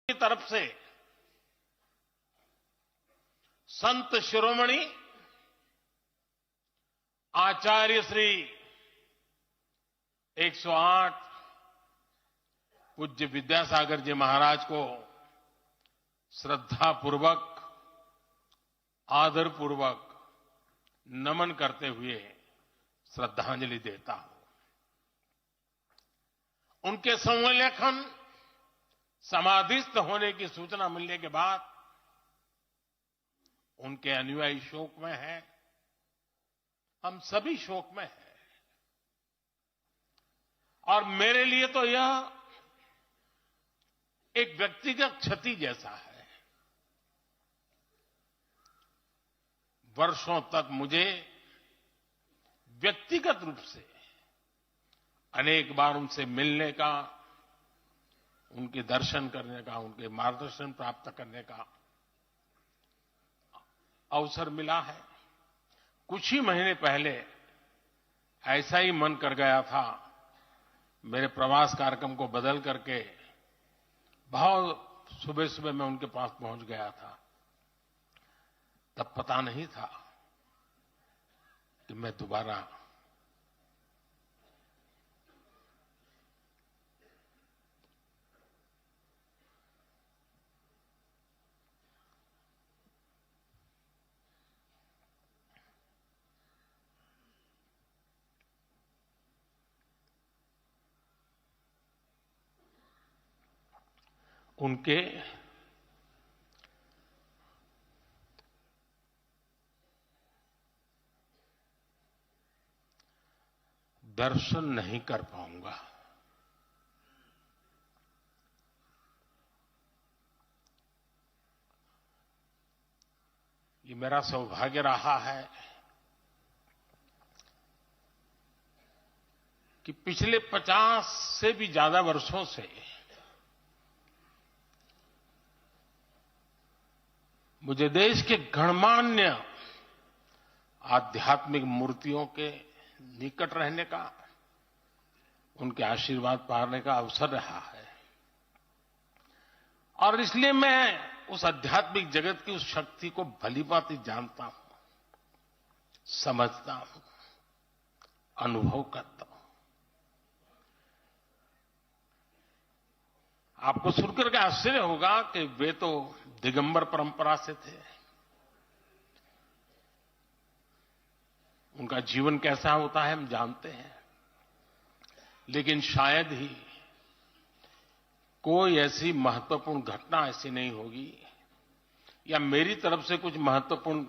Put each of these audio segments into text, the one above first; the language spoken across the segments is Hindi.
की तरफ से संत शिरोमणि आचार्य श्री 108 पूज्य विद्यासागर जी महाराज को श्रद्धापूर्वक आदरपूर्वक नमन करते हुए श्रद्धांजलि देता हूं। उनके संलेखन समाधिस्थ होने की सूचना मिलने के बाद उनके अनुयायी शोक में हैं, हम सभी शोक में हैं। और मेरे लिए तो यह एक व्यक्तिगत क्षति जैसा है। वर्षों तक मुझे व्यक्तिगत रूप से अनेक बार उनसे मिलने का, उनके दर्शन करने का, उनके मार्गदर्शन प्राप्त करने का अवसर मिला है। कुछ ही महीने पहले ऐसा ही मन कर गया था, मेरे प्रवास कार्यक्रम को बदल करके बहुत सुबह सुबह मैं उनके पास पहुंच गया था। तब पता नहीं था कि मैं दोबारा उनके दर्शन नहीं कर पाऊंगा। ये मेरा सौभाग्य रहा है कि पिछले 50 से भी ज्यादा वर्षों से मुझे देश के गणमान्य आध्यात्मिक मूर्तियों के निकट रहने का, उनके आशीर्वाद पाने का अवसर रहा है। और इसलिए मैं उस आध्यात्मिक जगत की उस शक्ति को भलीभांति जानता हूं, समझता हूं, अनुभव करता हूं। आपको सुनकर के आश्चर्य होगा कि वे तो दिगंबर परंपरा से थे। उनका जीवन कैसा होता है हम जानते हैं, लेकिन शायद ही कोई ऐसी महत्वपूर्ण घटना ऐसी नहीं होगी या मेरी तरफ से कुछ महत्वपूर्ण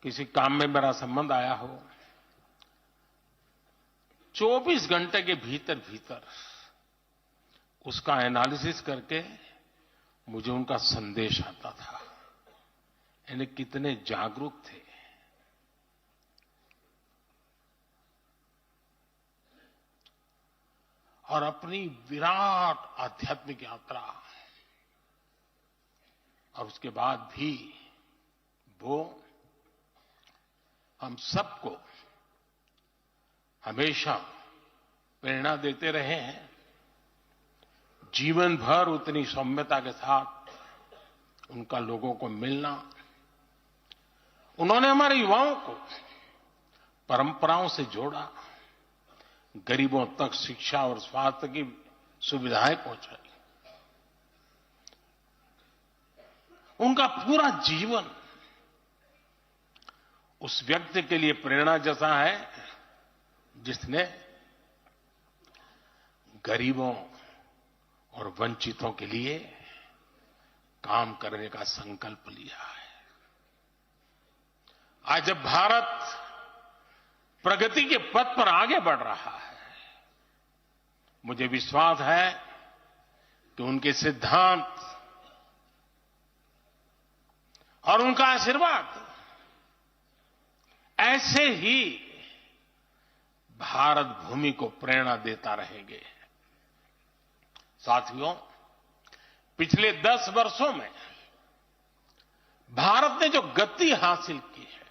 किसी काम में मेरा संबंध आया हो, 24 घंटे के भीतर भीतर उसका एनालिसिस करके मुझे उनका संदेश आता था। यानी कितने जागरूक थे। और अपनी विराट आध्यात्मिक यात्रा और उसके बाद भी वो हम सबको हमेशा प्रेरणा देते रहे हैं। जीवन भर उतनी सौम्यता के साथ उनका लोगों को मिलना, उन्होंने हमारे युवाओं को परंपराओं से जोड़ा, गरीबों तक शिक्षा और स्वास्थ्य की सुविधाएं पहुंचाई। उनका पूरा जीवन उस व्यक्ति के लिए प्रेरणा जैसा है जिसने गरीबों और वंचितों के लिए काम करने का संकल्प लिया है। आज जब भारत प्रगति के पथ पर आगे बढ़ रहा है, मुझे विश्वास है कि उनके सिद्धांत और उनका आशीर्वाद ऐसे ही भारत भूमि को प्रेरणा देता रहेंगे। साथियों, पिछले 10 वर्षों में भारत ने जो गति हासिल की है,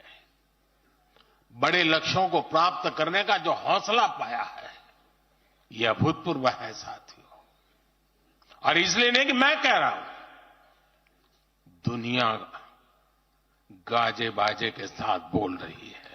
बड़े लक्ष्यों को प्राप्त करने का जो हौसला पाया है, यह अभूतपूर्व है साथियों। और इसलिए नहीं कि मैं कह रहा हूं, दुनिया गाजे बाजे के साथ बोल रही है।